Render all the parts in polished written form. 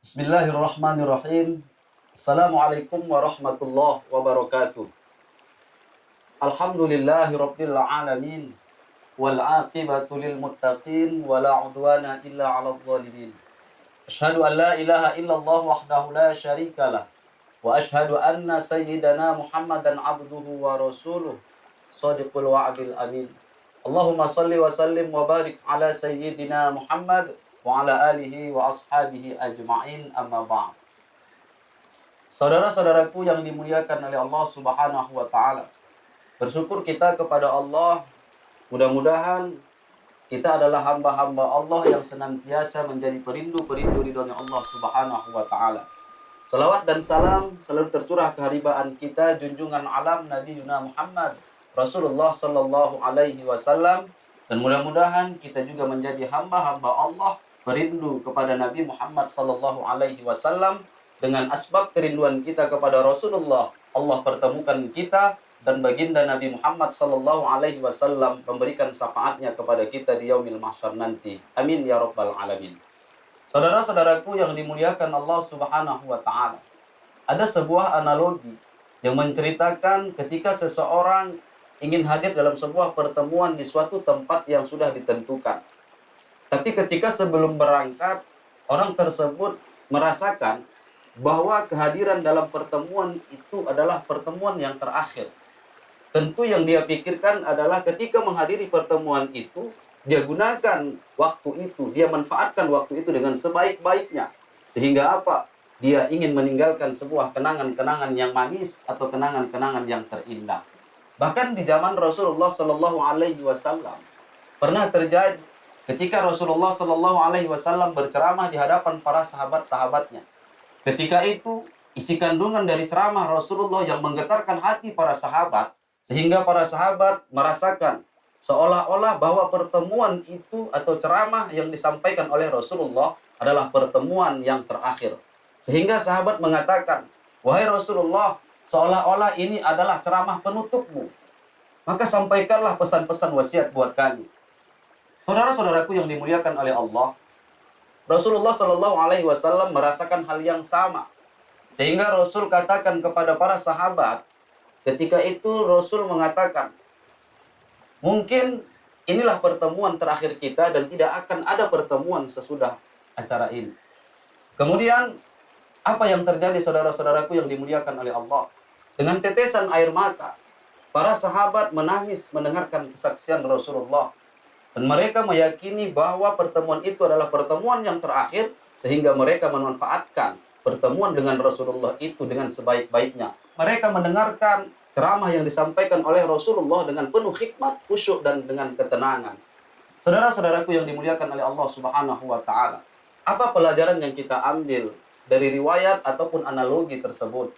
Bismillahirrahmanirrahim. Assalamualaikum warahmatullahi wabarakatuh. Alhamdulillahi rabbil alamin. Wal aqibatu lil muttaqin wa la udwana illa 'alal zalimin. Asyhadu an la ilaha illallah wahdahu la syarikalah wa asyhadu anna sayyidana Muhammadan abduhu wa rasuluh shadiqul wa'dil amin. Allahumma shalli wa sallim wa barik ala sayyidina Muhammad wa ala alihi wa ashabihi ajma'in, amma ba'd. Saudara-saudaraku yang dimuliakan oleh Allah Subhanahu wa taala. Bersyukur kita kepada Allah. Mudah-mudahan kita adalah hamba-hamba Allah yang senantiasa menjadi perindu-perindu ridhonya Allah Subhanahu wa taala. Salawat dan salam selalu tercurah keharibaan kita junjungan alam Nabi Yuna Muhammad Rasulullah sallallahu alaihi wasallam, dan mudah-mudahan kita juga menjadi hamba-hamba Allah berindu kepada Nabi Muhammad sallallahu alaihi wasallam. Dengan asbab kerinduan kita kepada Rasulullah, Allah pertemukan kita dan baginda Nabi Muhammad sallallahu alaihi wasallam memberikan syafaatnya kepada kita di yaumil mahsyar nanti. Amin ya rabbal alamin. Saudara-saudaraku yang dimuliakan Allah Subhanahu wa taala. Ada sebuah analogi yang menceritakan ketika seseorang ingin hadir dalam sebuah pertemuan di suatu tempat yang sudah ditentukan. Tapi ketika sebelum berangkat, orang tersebut merasakan bahwa kehadiran dalam pertemuan itu adalah pertemuan yang terakhir. Tentu yang dia pikirkan adalah ketika menghadiri pertemuan itu, dia gunakan waktu itu, dia manfaatkan waktu itu dengan sebaik-baiknya. Sehingga apa? Dia ingin meninggalkan sebuah kenangan-kenangan yang manis atau kenangan-kenangan yang terindah. Bahkan di zaman Rasulullah Sallallahu Alaihi Wasallam pernah terjadi ketika Rasulullah Sallallahu Alaihi Wasallam berceramah di hadapan para sahabat-sahabatnya. Ketika itu, isi kandungan dari ceramah Rasulullah yang menggetarkan hati para sahabat, sehingga para sahabat merasakan seolah-olah bahwa pertemuan itu atau ceramah yang disampaikan oleh Rasulullah adalah pertemuan yang terakhir. Sehingga sahabat mengatakan, "Wahai Rasulullah, seolah-olah ini adalah ceramah penutupmu. Maka sampaikanlah pesan-pesan wasiat buat kami." Saudara-saudaraku yang dimuliakan oleh Allah, Rasulullah Shallallahu Alaihi Wasallam merasakan hal yang sama, sehingga Rasul katakan kepada para sahabat, ketika itu Rasul mengatakan, mungkin inilah pertemuan terakhir kita dan tidak akan ada pertemuan sesudah acara ini. Kemudian apa yang terjadi saudara-saudaraku yang dimuliakan oleh Allah? Dengan tetesan air mata, para sahabat menangis mendengarkan kesaksian Rasulullah. Dan mereka meyakini bahwa pertemuan itu adalah pertemuan yang terakhir, sehingga mereka memanfaatkan pertemuan dengan Rasulullah itu dengan sebaik-baiknya. Mereka mendengarkan ceramah yang disampaikan oleh Rasulullah dengan penuh hikmat, khusyuk, dan dengan ketenangan. Saudara-saudaraku yang dimuliakan oleh Allah Subhanahu wa taala, apa pelajaran yang kita ambil dari riwayat ataupun analogi tersebut?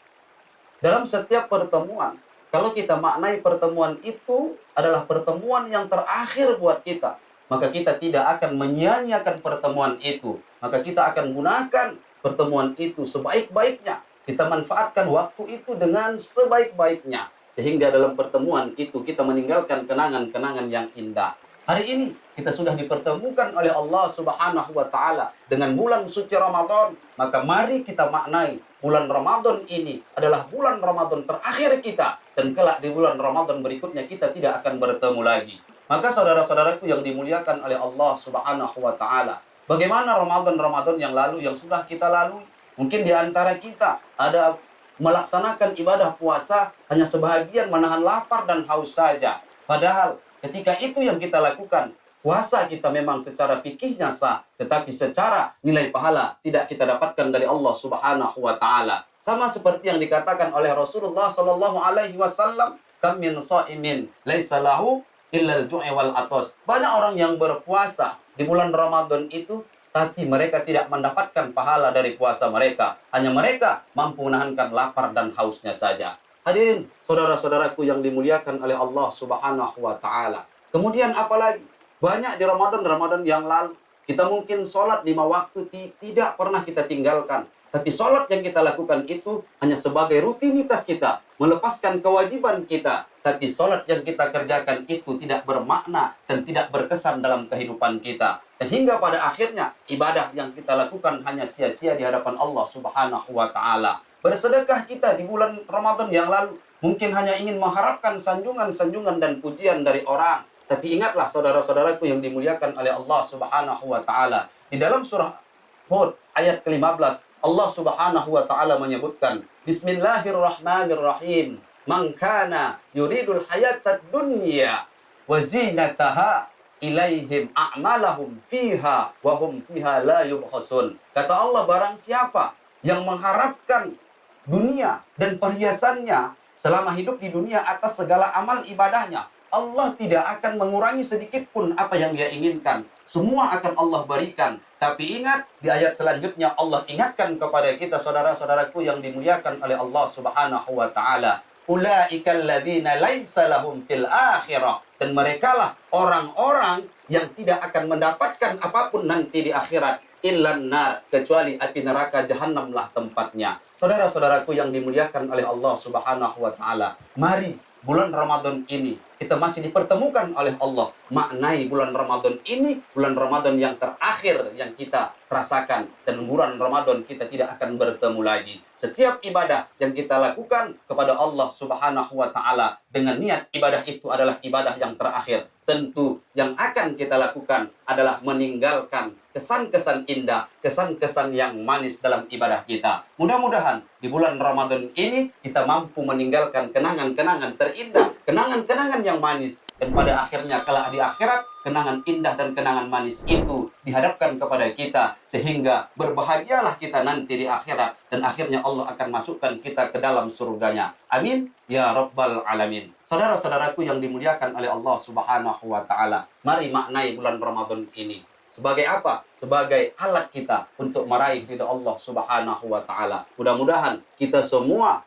Dalam setiap pertemuan, kalau kita maknai pertemuan itu adalah pertemuan yang terakhir buat kita, maka kita tidak akan menyia-nyiakan pertemuan itu. Maka kita akan gunakan pertemuan itu sebaik-baiknya. Kita manfaatkan waktu itu dengan sebaik-baiknya. Sehingga dalam pertemuan itu kita meninggalkan kenangan-kenangan yang indah. Hari ini kita sudah dipertemukan oleh Allah Subhanahu wa taala dengan bulan suci Ramadan. Maka mari kita maknai bulan Ramadan ini adalah bulan Ramadan terakhir kita, dan kelak di bulan Ramadan berikutnya kita tidak akan bertemu lagi. Maka saudara-saudaraku yang dimuliakan oleh Allah Subhanahu wa taala, bagaimana Ramadan-Ramadan yang lalu yang sudah kita lalui? Mungkin di antara kita ada melaksanakan ibadah puasa hanya sebahagian menahan lapar dan haus saja. Padahal ketika itu yang kita lakukan, puasa kita memang secara fikihnya sah, tetapi secara nilai pahala tidak kita dapatkan dari Allah Subhanahu wa taala. Sama seperti yang dikatakan oleh Rasulullah sallallahu alaihi wasallam, "Kam min shaimin laisa lahu illa al-ju'i wal atas." Banyak orang yang berpuasa di bulan Ramadan itu, tapi mereka tidak mendapatkan pahala dari puasa mereka. Hanya mereka mampu menahankan lapar dan hausnya saja. Hadirin, saudara-saudaraku yang dimuliakan oleh Allah Subhanahu wa taala. Kemudian apalagi? Banyak di Ramadan yang lalu kita mungkin sholat 5 waktu tidak pernah kita tinggalkan. Tapi sholat yang kita lakukan itu hanya sebagai rutinitas kita, melepaskan kewajiban kita. Tapi sholat yang kita kerjakan itu tidak bermakna dan tidak berkesan dalam kehidupan kita. Sehingga pada akhirnya ibadah yang kita lakukan hanya sia-sia di hadapan Allah Subhanahu wa taala. Bersedekah kita di bulan Ramadan yang lalu mungkin hanya ingin mengharapkan sanjungan-sanjungan dan pujian dari orang. Tapi ingatlah saudara-saudaraku yang dimuliakan oleh Allah Subhanahu wa taala. Di dalam surah Hud ayat ke-15 Allah Subhanahu wa taala menyebutkan Bismillahirrahmanirrahim. Man kana yuridul hayatad dunya wa zinataha ilaihim a'malahum fiha wa hum fiha la yubkhasun. Kata Allah, barang siapa yang mengharapkan dunia dan perhiasannya selama hidup di dunia atas segala amal ibadahnya, Allah tidak akan mengurangi sedikit pun apa yang dia inginkan. Semua akan Allah berikan. Tapi ingat, di ayat selanjutnya Allah ingatkan kepada kita saudara-saudaraku yang dimuliakan oleh Allah Subhanahu wa taala. Ulaikal ladzina laisa lahum fil akhirah. Dan merekalah orang-orang yang tidak akan mendapatkan apapun nanti di akhirat. Illan nar, kecuali api neraka jahanamlah tempatnya. Saudara-saudaraku yang dimuliakan oleh Allah Subhanahu wa taala, mari bulan Ramadan ini kita masih dipertemukan oleh Allah. Maknai bulan Ramadan ini bulan Ramadan yang terakhir yang kita rasakan, dan bulan Ramadan kita tidak akan bertemu lagi. Setiap ibadah yang kita lakukan kepada Allah Subhanahu wa taala dengan niat ibadah itu adalah ibadah yang terakhir, tentu yang akan kita lakukan adalah meninggalkan kesan-kesan indah, kesan-kesan yang manis dalam ibadah kita. Mudah-mudahan di bulan Ramadan ini kita mampu meninggalkan kenangan-kenangan terindah, kenangan-kenangan yang manis. Dan pada akhirnya kelak di akhirat, kenangan indah dan kenangan manis itu dihadapkan kepada kita. Sehingga berbahagialah kita nanti di akhirat. Dan akhirnya Allah akan masukkan kita ke dalam surganya. Amin. Ya Rabbal Alamin. Saudara-saudaraku yang dimuliakan oleh Allah Subhanahu wa ta'ala, mari maknai bulan Ramadan ini. Sebagai apa? Sebagai alat kita untuk meraih ridha Allah Subhanahu wa ta'ala. Mudah-mudahan kita semua,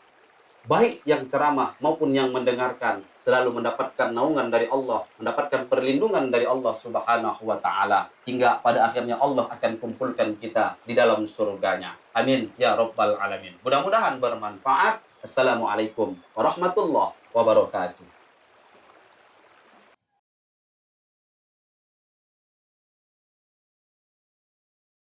baik yang ceramah maupun yang mendengarkan, selalu mendapatkan naungan dari Allah, mendapatkan perlindungan dari Allah Subhanahu wa ta'ala, hingga pada akhirnya Allah akan kumpulkan kita di dalam surganya. Amin ya Rabbal Alamin. Mudah-mudahan bermanfaat. Assalamualaikum warahmatullahi wabarakatuh.